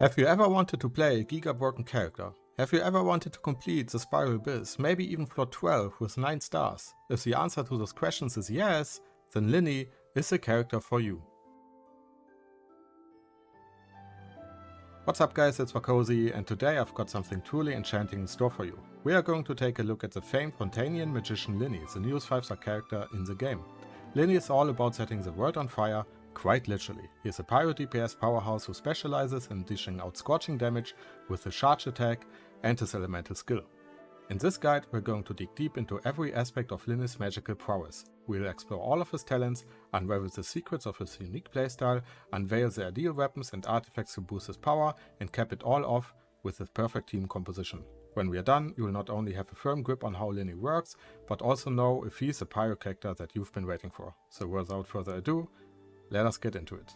Have you ever wanted to play a giga broken character? Have you ever wanted to complete the Spiral Abyss, maybe even floor 12 with 9 stars? If the answer to those questions is yes, then Lyney is the character for you. What's up guys, it's Cozy, and today I've got something truly enchanting in store for you. We are going to take a look at the famed Fontainian magician Lyney, the newest 5-star character in the game. Lyney is all about setting the world on fire, quite literally. He is a Pyro DPS powerhouse who specializes in dishing out scorching damage with his charge attack and his elemental skill. In this guide we're going to dig deep into every aspect of Lyney's magical prowess. We'll explore all of his talents, unravel the secrets of his unique playstyle, unveil the ideal weapons and artifacts to boost his power, and cap it all off with his perfect team composition. When we are done, you will not only have a firm grip on how Lyney works, but also know if he's a pyro character that you've been waiting for. So without further ado, let us get into it.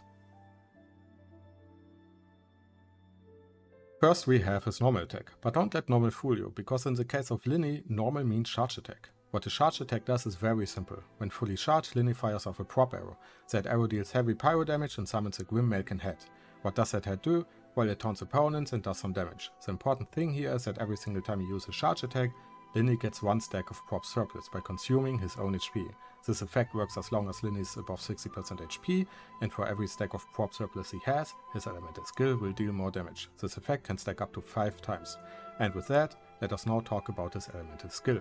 First we have his normal attack, but don't let normal fool you, because in the case of Lyney, normal means charge attack. What the charge attack does is very simple. When fully charged, Lyney fires off a prop arrow. That arrow deals heavy pyro damage and summons a Grim Malkin head. What does that head do? Well, it taunts opponents and does some damage. The important thing here is that every single time you use a charge attack, Lyney gets 1 stack of prop surplus by consuming his own HP. This effect works as long as Lyney is above 60% HP, and for every stack of prop surplus he has, his elemental skill will deal more damage. This effect can stack up to 5 times. And with that, let us now talk about his elemental skill.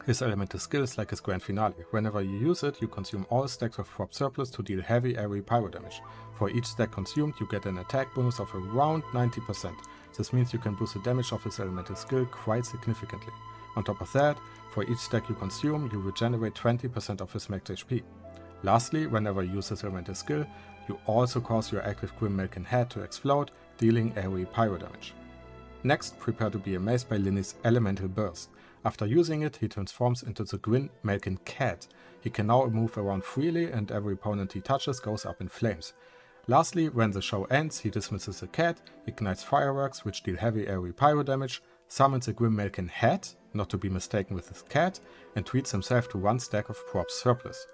His elemental skill is like his grand finale. Whenever you use it, you consume all stacks of prop surplus to deal heavy airy pyro damage. For each stack consumed, you get an attack bonus of around 90%. This means you can boost the damage of his elemental skill quite significantly. On top of that, for each stack you consume, you regenerate 20% of his max HP. Lastly, whenever you use his elemental skill, you also cause your active Grim Malkin head to explode, dealing airy pyro damage. Next, prepare to be amazed by Lyney's elemental burst. After using it, he transforms into the Grim Malkin cat. He can now move around freely and every opponent he touches goes up in flames. Lastly, when the show ends, he dismisses the cat, ignites fireworks which deal heavy airy pyro damage, summons a Grim Malkin head, not to be mistaken with his cat, and treats himself to 1 stack of prop surplus.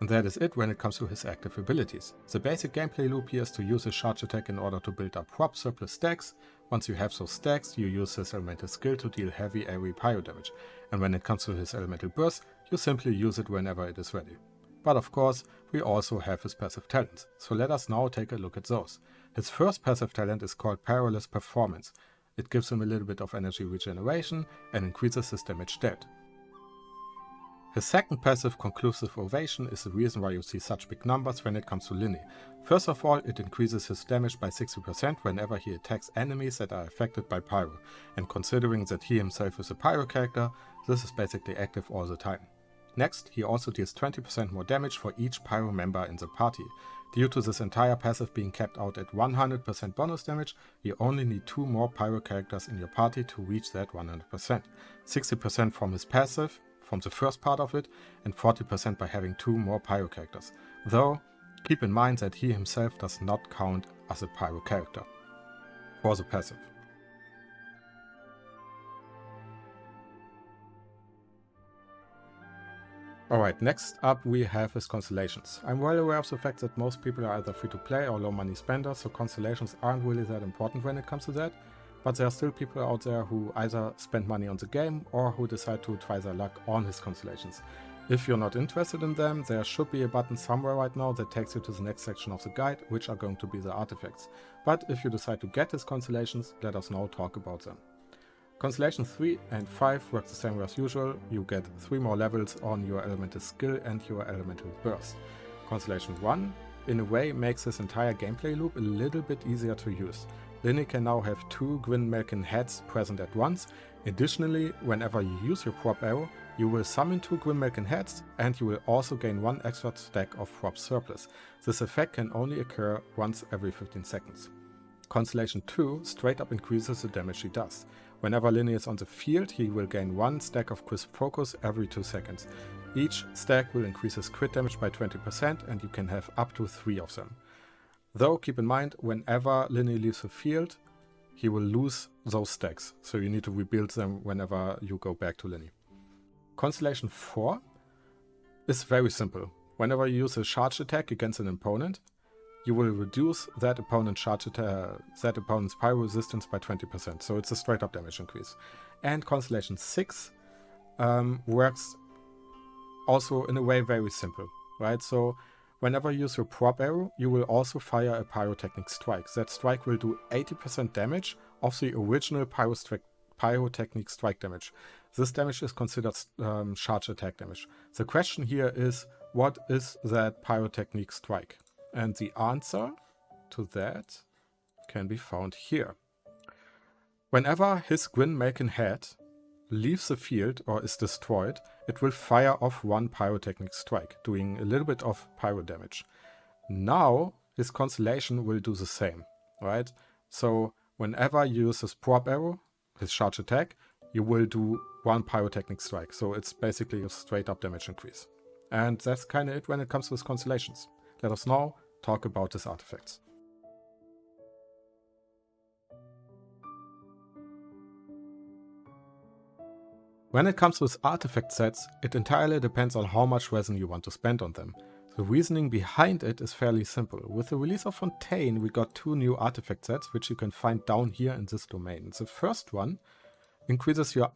And that is it when it comes to his active abilities. The basic gameplay loop here is to use his charge attack in order to build up prop surplus stacks. Once you have those stacks, you use his elemental skill to deal heavy airy pyro damage. And when it comes to his elemental burst, you simply use it whenever it is ready. But of course, we also have his passive talents, so let us now take a look at those. His first passive talent is called Perilous Performance. It gives him a little bit of energy regeneration and increases his damage dealt. His second passive, Conclusive Ovation, is the reason why you see such big numbers when it comes to Lyney. First of all, it increases his damage by 60% whenever he attacks enemies that are affected by Pyro, and considering that he himself is a Pyro character, this is basically active all the time. Next, he also deals 20% more damage for each Pyro member in the party. Due to this entire passive being capped out at 100% bonus damage, you only need 2 more Pyro characters in your party to reach that 100%. 60% from his passive, from the first part of it, and 40% by having 2 more Pyro characters. Though, keep in mind that he himself does not count as a Pyro character for the passive. Alright, next up we have his Constellations. I'm well aware of the fact that most people are either free to play or low money spenders, so Constellations aren't really that important when it comes to that. But there are still people out there who either spend money on the game or who decide to try their luck on his Constellations. If you're not interested in them, there should be a button somewhere right now that takes you to the next section of the guide, which are going to be the artifacts. But if you decide to get his Constellations, let us now talk about them. Constellations 3 and 5 work the same way as usual. You get 3 more levels on your elemental skill and your elemental burst. Constellation 1 in a way makes this entire gameplay loop a little bit easier to use. Lyney can now have 2 Grim Malkin heads present at once. Additionally, whenever you use your prop arrow, you will summon 2 Grim Malkin heads and you will also gain 1 extra stack of prop surplus. This effect can only occur once every 15 seconds. Constellation 2 straight up increases the damage he does. Whenever Lyney is on the field, he will gain 1 stack of Crisp Focus every 2 seconds. Each stack will increase his crit damage by 20% and you can have up to 3 of them. Though keep in mind, whenever Lyney leaves the field, he will lose those stacks, so you need to rebuild them whenever you go back to Lyney. Constellation 4 is very simple. Whenever you use a charge attack against an opponent, you will reduce that opponent's pyro resistance by 20%. So it's a straight up damage increase. And Constellation 6 works also in a way very simple, right? So whenever you use your prop arrow, you will also fire a pyrotechnic strike. That strike will do 80% damage of the original pyrotechnic strike damage. This damage is considered charge attack damage. The question here is, what is that pyrotechnic strike? And the answer to that can be found here. Whenever his Gwyn-Malkin head leaves the field or is destroyed, it will fire off one pyrotechnic strike, doing a little bit of pyro damage. Now his Constellation will do the same, right? So whenever you use his prop arrow, his charge attack, you will do one pyrotechnic strike. So it's basically a straight up damage increase. And that's kind of it when it comes to his Constellations. Let us now talk about his artifacts. When it comes to his artifact sets, it entirely depends on how much resin you want to spend on them. The reasoning behind it is fairly simple. With the release of Fontaine, we got 2 new artifact sets, which you can find down here in this domain. The first one increases your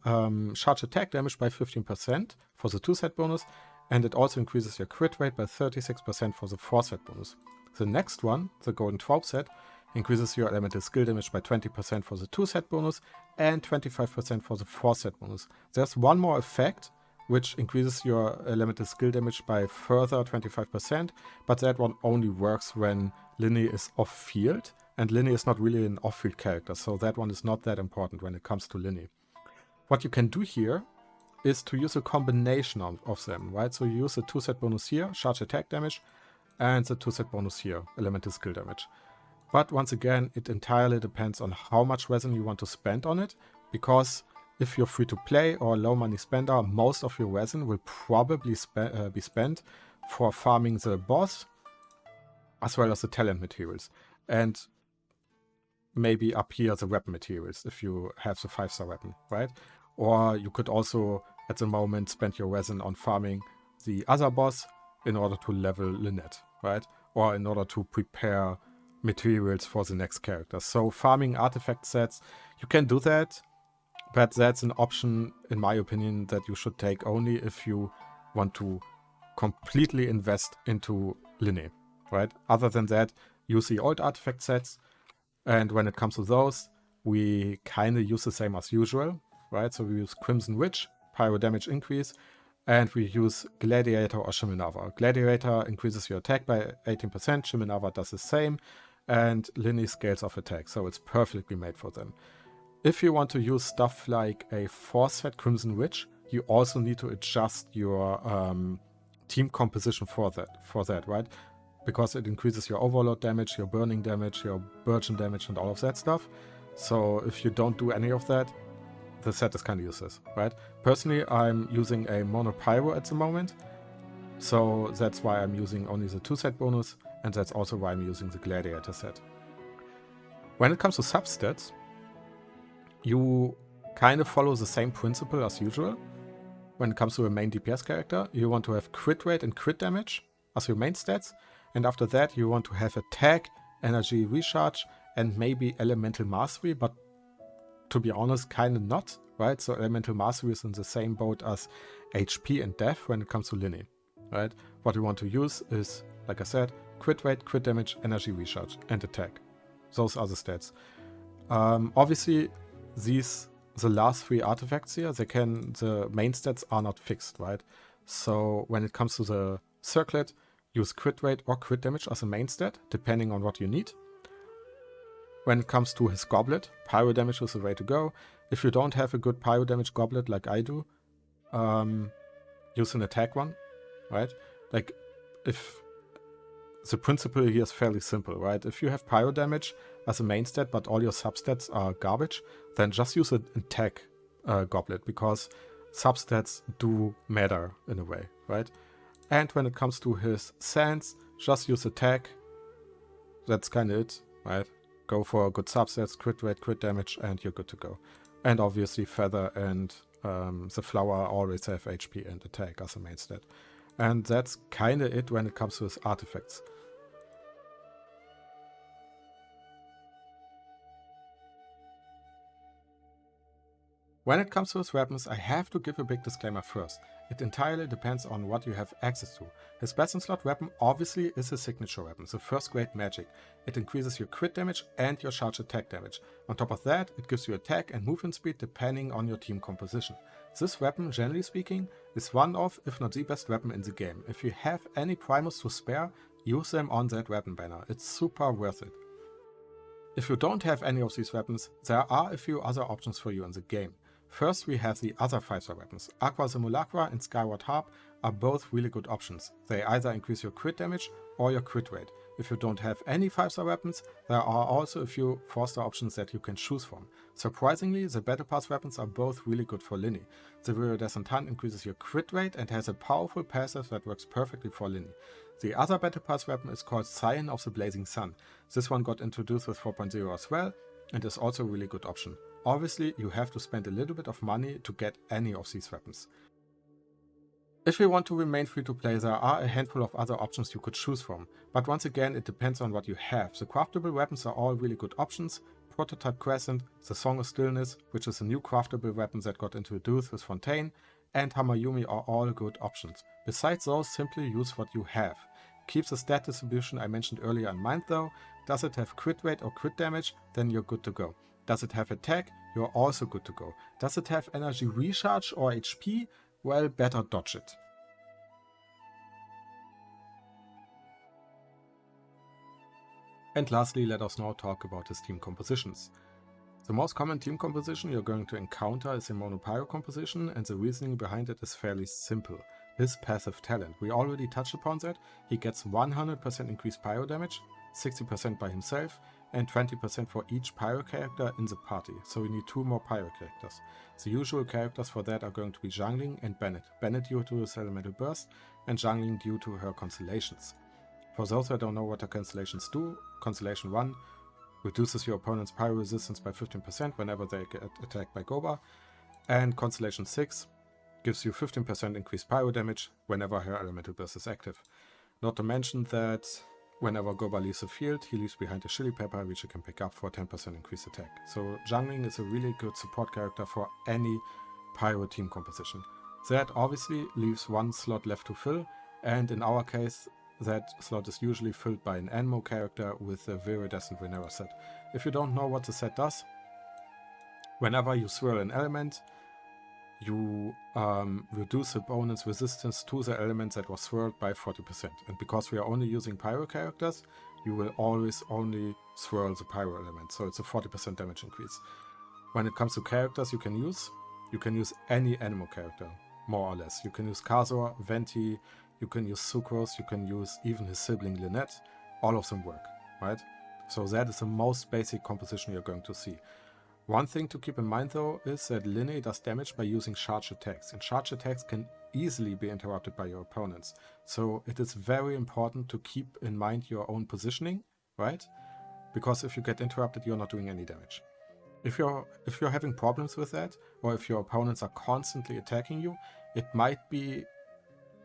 charge attack damage by 15% for the 2-set bonus, and it also increases your crit rate by 36% for the 4-set bonus. The next one, the Golden 12 set, increases your elemental skill damage by 20% for the 2-set bonus and 25% for the 4-set bonus. There's one more effect, which increases your elemental skill damage by further 25%, but that one only works when Lyney is off-field, and Lyney is not really an off-field character, so that one is not that important when it comes to Lyney. What you can do here is to use a combination of them, right? So you use the 2-set bonus here, charge attack damage, and the 2-set bonus here, elemental skill damage. But once again, it entirely depends on how much resin you want to spend on it, because if you're free to play or low money spender, most of your resin will probably be spent for farming the boss, as well as the talent materials. And maybe up here the weapon materials, if you have the 5-star weapon, right? Or you could also, at the moment, spend your resin on farming the other boss in order to level Lynette, right? Or in order to prepare materials for the next character. So farming artifact sets, you can do that, but that's an option, in my opinion, that you should take only if you want to completely invest into Lyney, right? Other than that, use the old artifact sets, and when it comes to those, we kind of use the same as usual, right? So we use Crimson Witch, pyro damage increase, and we use Gladiator or Shiminava. Gladiator increases your attack by 18%, Shiminava does the same, and Lyney scales off attack, so it's perfectly made for them. If you want to use stuff like a 4-set Crimson Witch, you also need to adjust your team composition for that, right? Because it increases your overload damage, your burning damage, your burgeon damage, and all of that stuff. So if you don't do any of that, the set is kind of useless, right? Personally, I'm using a mono pyro at the moment, so that's why I'm using only the 2-set bonus, and that's also why I'm using the Gladiator set. When it comes to substats, you kind of follow the same principle as usual. When it comes to a main DPS character, you want to have crit rate and crit damage as your main stats, and after that you want to have attack, energy recharge, and maybe elemental mastery, but to be honest, kind of not, right? So elemental mastery is in the same boat as HP and death when it comes to Lyney, right? What we want to use is, like I said, crit rate, crit damage, energy recharge, and attack. Those are the stats. Obviously, the last 3 artifacts here, the main stats are not fixed, right? So when it comes to the circlet, use crit rate or crit damage as a main stat, depending on what you need. When it comes to his goblet, pyro damage is the way to go. If you don't have a good pyro damage goblet like I do, use an attack one, right? Like, if the principle here is fairly simple, right? If you have pyro damage as a main stat, but all your substats are garbage, then just use an attack goblet, because substats do matter in a way, right? And when it comes to his sands, just use attack. That's kind of it, right? Go for good substats, crit rate, crit damage, and you're good to go. And obviously Feather and the Flower always have HP and attack as a main stat. And that's kind of it when it comes to his artifacts. When it comes to his weapons, I have to give a big disclaimer first. It entirely depends on what you have access to. His best in slot weapon obviously is his signature weapon, the first grade magic. It increases your crit damage and your charge attack damage. On top of that, it gives you attack and movement speed depending on your team composition. This weapon, generally speaking, is one of, if not the best weapon in the game. If you have any primals to spare, use them on that weapon banner. It's super worth it. If you don't have any of these weapons, there are a few other options for you in the game. First, we have the other 5-star weapons. Aqua Simulacra and Skyward Harp are both really good options. They either increase your crit damage or your crit rate. If you don't have any 5-star weapons, there are also a few 4-star options that you can choose from. Surprisingly, the Battle Pass weapons are both really good for Lyney. The Viridescent Hunt increases your crit rate and has a powerful passive that works perfectly for Lyney. The other Battle Pass weapon is called Scion of the Blazing Sun. This one got introduced with 4.0 as well and is also a really good option. Obviously, you have to spend a little bit of money to get any of these weapons. If you want to remain free to play, there are a handful of other options you could choose from, but once again it depends on what you have. The craftable weapons are all really good options. Prototype Crescent, the Song of Stillness, which is a new craftable weapon that got introduced with Fontaine, and HoYoMix are all good options. Besides those, simply use what you have. Keep the stat distribution I mentioned earlier in mind though. Does it have crit rate or crit damage? Then you're good to go. Does it have attack? You're also good to go. Does it have energy recharge or HP? Well, better dodge it. And lastly, let us now talk about his team compositions. The most common team composition you're going to encounter is a mono-pyro composition, and the reasoning behind it is fairly simple. His passive talent. We already touched upon that. He gets 100% increased pyro damage, 60% by himself, and 20% for each pyro character in the party, so we need 2 more pyro characters. The usual characters for that are going to be Jungling and Bennett. Bennett due to his elemental burst, and Jungling due to her Constellations. For those that don't know what her Constellations do, Constellation 1 reduces your opponent's pyro resistance by 15% whenever they get attacked by Goba, and Constellation 6 gives you 15% increased pyro damage whenever her elemental burst is active. Not to mention that whenever Goba leaves the field, he leaves behind a chili pepper which you can pick up for 10% increased attack. So Jungling is a really good support character for any pyro team composition. That obviously leaves 1 slot left to fill, and in our case that slot is usually filled by an Anmo character with a Viridescent Renera set. If you don't know what the set does, whenever you swirl an element, you reduce the opponent's resistance to the element that was swirled by 40%. And because we are only using pyro characters, you will always only swirl the pyro element, so it's a 40% damage increase. When it comes to characters you can use any Anemo character, more or less. You can use Kazor, Venti, you can use Sucrose, you can use even his sibling Lynette. All of them work, right? So that is the most basic composition you're going to see. One thing to keep in mind though is that Lyney does damage by using charge attacks, and charge attacks can easily be interrupted by your opponents. So it is very important to keep in mind your own positioning, right? Because if you get interrupted, you're not doing any damage. If you're having problems with that, or if your opponents are constantly attacking you, it might be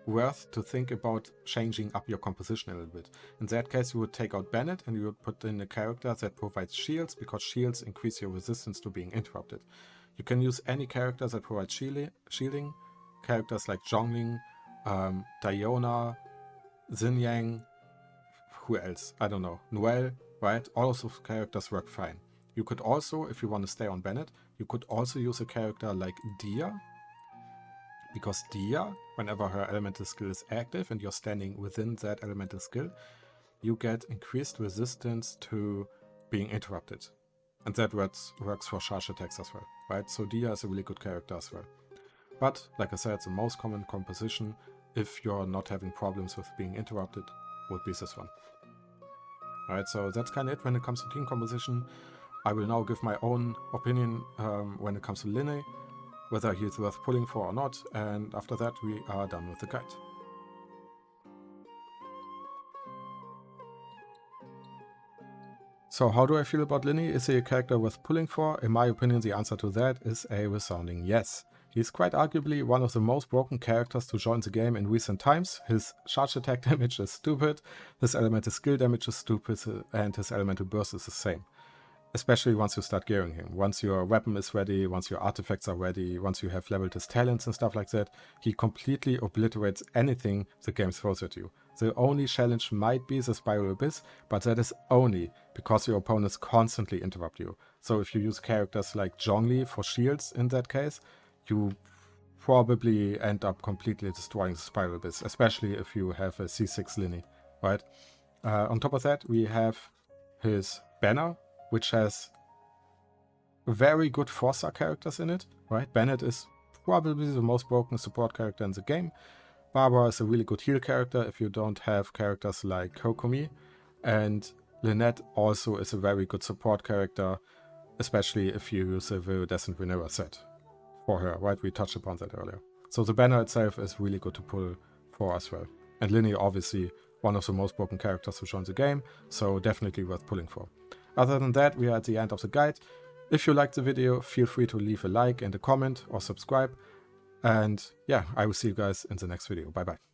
worth to think about changing up your composition a little bit. In that case, you would take out Bennett and you would put in a character that provides shields, because shields increase your resistance to being interrupted. You can use any character that provides shielding, characters like Zhongling, Diona, Xinyan, who else? I don't know, Noelle, right? All of those characters work fine. You could also, if you want to stay on Bennett, you could also use a character like Dia, because Dia, whenever her elemental skill is active and you're standing within that elemental skill, you get increased resistance to being interrupted. And that works for charge attacks as well, right? So Dia is a really good character as well. But, like I said, the most common composition, if you're not having problems with being interrupted, would be this one. Alright, so that's kind of it when it comes to team composition. I will now give my own opinion when it comes to Lyney, whether he's worth pulling for or not, and after that we are done with the guide. So how do I feel about Lyney? Is he a character worth pulling for? In my opinion, the answer to that is a resounding yes. He's quite arguably one of the most broken characters to join the game in recent times. His charge attack damage is stupid, his elemental skill damage is stupid, and his elemental burst is the same. especially once you start gearing him. Once your weapon is ready, once your artifacts are ready, once you have leveled his talents and stuff like that, he completely obliterates anything the game throws at you. The only challenge might be the Spiral Abyss, but that is only because your opponents constantly interrupt you. So if you use characters like Zhongli for shields in that case, you probably end up completely destroying the Spiral Abyss, especially if you have a C6 Lyney, right? On top of that, we have his banner, which has very good 4-star characters in it, right? Bennett is probably the most broken support character in the game. Barbara is a really good heal character if you don't have characters like Kokomi. And Lynette also is a very good support character, especially if you use a Viridescent Vanilla set for her, right? We touched upon that earlier. So the banner itself is really good to pull for as well. And Lyney, obviously, one of the most broken characters to join the game, so definitely worth pulling for. Other than that, we are at the end of the guide. If you liked the video, feel free to leave a like and a comment or subscribe. And yeah, I will see you guys in the next video. Bye bye.